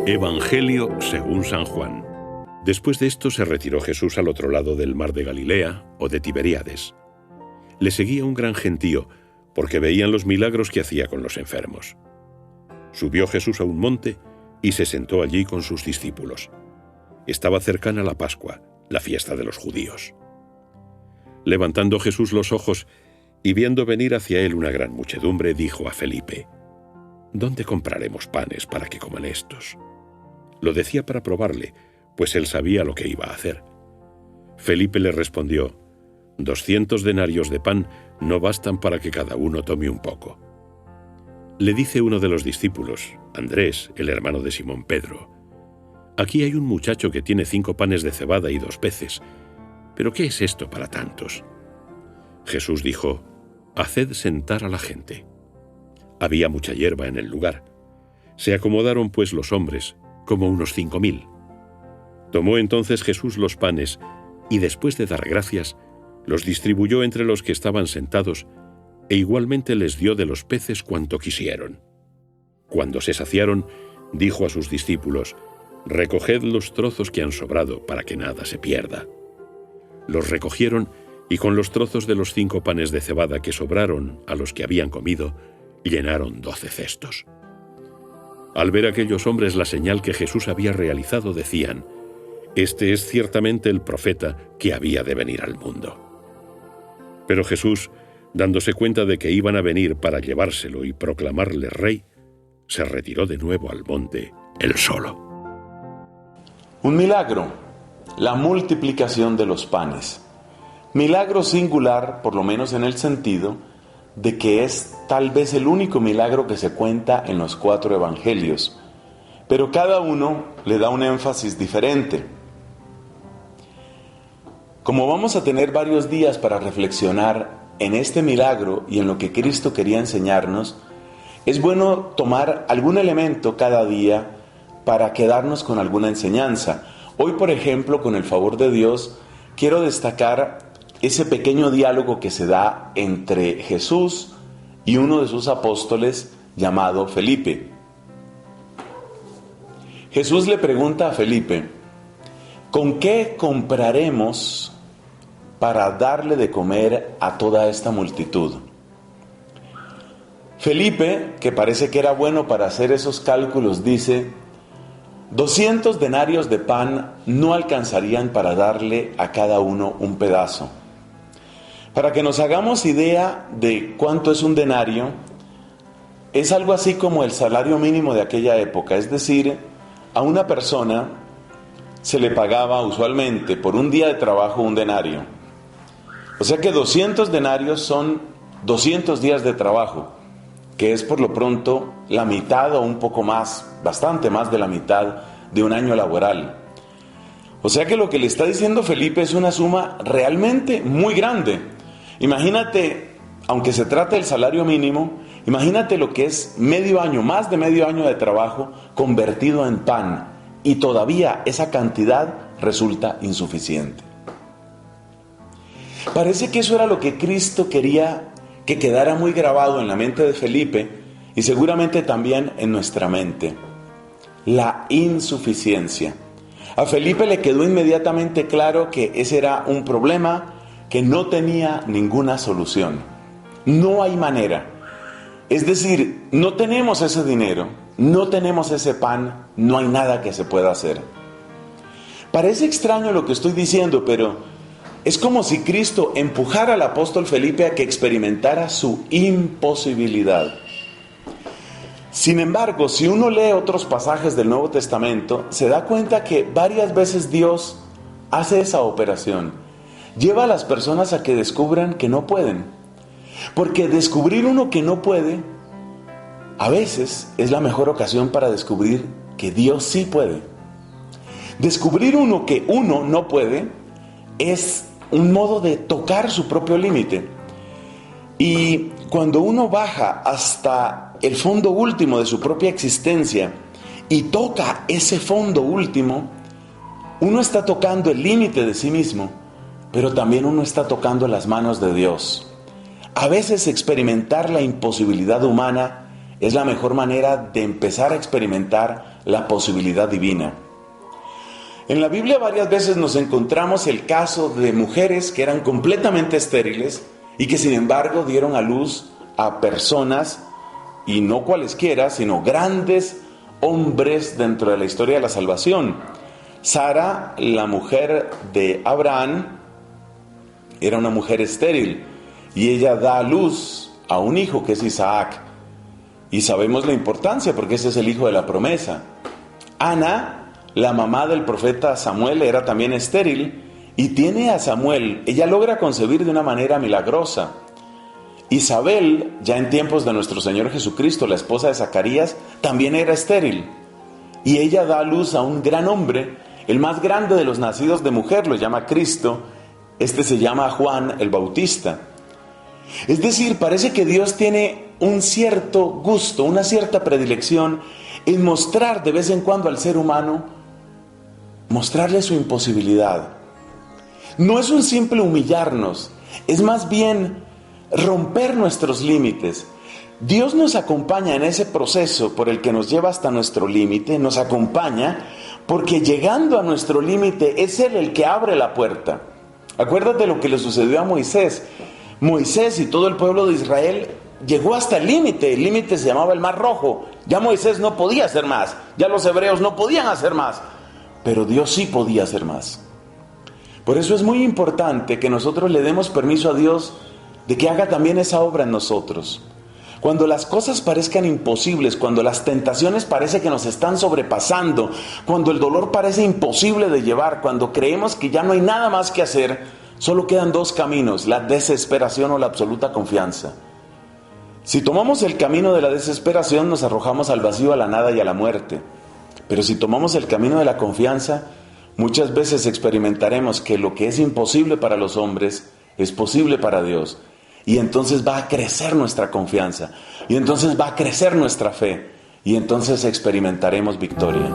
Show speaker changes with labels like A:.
A: Evangelio según San Juan. Después de esto se retiró Jesús al otro lado del mar de Galilea o de Tiberíades. Le seguía un gran gentío, porque veían los milagros que hacía con los enfermos. Subió Jesús a un monte y se sentó allí con sus discípulos. Estaba cercana la Pascua, la fiesta de los judíos. Levantando Jesús los ojos y viendo venir hacia él una gran muchedumbre, dijo a Felipe: ¿Dónde compraremos panes para que coman estos? Lo decía para probarle, pues él sabía lo que iba a hacer. Felipe le respondió: 200 denarios de pan no bastan para que cada uno tome un poco. Le dice uno de los discípulos, Andrés, el hermano de Simón Pedro: Aquí hay un muchacho que tiene 5 panes de cebada y 2 peces. ¿Pero qué es esto para tantos? Jesús dijo: Haced sentar a la gente. Había mucha hierba en el lugar. Se acomodaron pues los hombres, como unos 5000. Tomó entonces Jesús los panes, y después de dar gracias, los distribuyó entre los que estaban sentados, e igualmente les dio de los peces cuanto quisieron. Cuando se saciaron, dijo a sus discípulos: Recoged los trozos que han sobrado, para que nada se pierda. Los recogieron, y con los trozos de los 5 panes de cebada que sobraron a los que habían comido, llenaron 12 cestos. Al ver aquellos hombres la señal que Jesús había realizado, decían: Este es ciertamente el profeta que había de venir al mundo. Pero Jesús, dándose cuenta de que iban a venir para llevárselo y proclamarle rey, se retiró de nuevo al monte, él solo.
B: Un milagro, la multiplicación de los panes. Milagro singular, por lo menos en el sentido de que es tal vez el único milagro que se cuenta en los 4 evangelios, pero cada uno le da un énfasis diferente. Como vamos a tener varios días para reflexionar en este milagro y en lo que Cristo quería enseñarnos, es bueno tomar algún elemento cada día para quedarnos con alguna enseñanza. Hoy, por ejemplo, con el favor de Dios, quiero destacar ese pequeño diálogo que se da entre Jesús y uno de sus apóstoles llamado Felipe. Jesús le pregunta a Felipe: ¿con qué compraremos para darle de comer a toda esta multitud? Felipe, que parece que era bueno para hacer esos cálculos, dice: 200 denarios de pan no alcanzarían para darle a cada uno un pedazo. Para que nos hagamos idea de cuánto es un denario, es algo así como el salario mínimo de aquella época. Es decir, a una persona se le pagaba usualmente por un día de trabajo un denario. O sea que 200 denarios son 200 días de trabajo, que es por lo pronto la mitad o un poco más, bastante más de la mitad de un año laboral. O sea que lo que le está diciendo Felipe es una suma realmente muy grande. Imagínate, aunque se trate del salario mínimo, imagínate lo que es medio año, más de medio año de trabajo convertido en pan, y todavía esa cantidad resulta insuficiente. Parece que eso era lo que Cristo quería que quedara muy grabado en la mente de Felipe y seguramente también en nuestra mente: la insuficiencia. A Felipe le quedó inmediatamente claro que ese era un problema que no tenía ninguna solución. No hay manera. Es decir, no tenemos ese dinero, no tenemos ese pan, no hay nada que se pueda hacer. Parece extraño lo que estoy diciendo, pero es como si Cristo empujara al apóstol Felipe a que experimentara su imposibilidad. Sin embargo, si uno lee otros pasajes del Nuevo Testamento, se da cuenta que varias veces Dios hace esa operación. Lleva a las personas a que descubran que no pueden. Porque descubrir uno que no puede, a veces es la mejor ocasión para descubrir que Dios sí puede. Descubrir uno que uno no puede es un modo de tocar su propio límite. Y cuando uno baja hasta el fondo último de su propia existencia y toca ese fondo último, uno está tocando el límite de sí mismo, pero también uno está tocando las manos de Dios. A veces experimentar la imposibilidad humana es la mejor manera de empezar a experimentar la posibilidad divina. En la Biblia varias veces nos encontramos el caso de mujeres que eran completamente estériles y que sin embargo dieron a luz a personas, y no cualesquiera, sino grandes hombres dentro de la historia de la salvación. Sara, la mujer de Abraham, era una mujer estéril y ella da a luz a un hijo que es Isaac. Y sabemos la importancia porque ese es el hijo de la promesa. Ana, la mamá del profeta Samuel, era también estéril y tiene a Samuel. Ella logra concebir de una manera milagrosa. Isabel, ya en tiempos de nuestro Señor Jesucristo, la esposa de Zacarías, también era estéril. Y ella da a luz a un gran hombre, el más grande de los nacidos de mujer, lo llama Cristo. Este se llama Juan el Bautista. Es decir, parece que Dios tiene un cierto gusto, una cierta predilección en mostrar de vez en cuando al ser humano, mostrarle su imposibilidad. No es un simple humillarnos, es más bien romper nuestros límites. Dios nos acompaña en ese proceso por el que nos lleva hasta nuestro límite, nos acompaña porque llegando a nuestro límite es Él el que abre la puerta. Acuérdate lo que le sucedió a Moisés. Moisés y todo el pueblo de Israel llegó hasta el límite se llamaba el Mar Rojo. Ya Moisés no podía hacer más, ya los hebreos no podían hacer más, pero Dios sí podía hacer más. Por eso es muy importante que nosotros le demos permiso a Dios de que haga también esa obra en nosotros. Cuando las cosas parezcan imposibles, cuando las tentaciones parece que nos están sobrepasando, cuando el dolor parece imposible de llevar, cuando creemos que ya no hay nada más que hacer, solo quedan dos caminos, la desesperación o la absoluta confianza. Si tomamos el camino de la desesperación, nos arrojamos al vacío, a la nada y a la muerte. Pero si tomamos el camino de la confianza, muchas veces experimentaremos que lo que es imposible para los hombres es posible para Dios. Y entonces va a crecer nuestra confianza. Y entonces va a crecer nuestra fe. Y entonces experimentaremos victoria.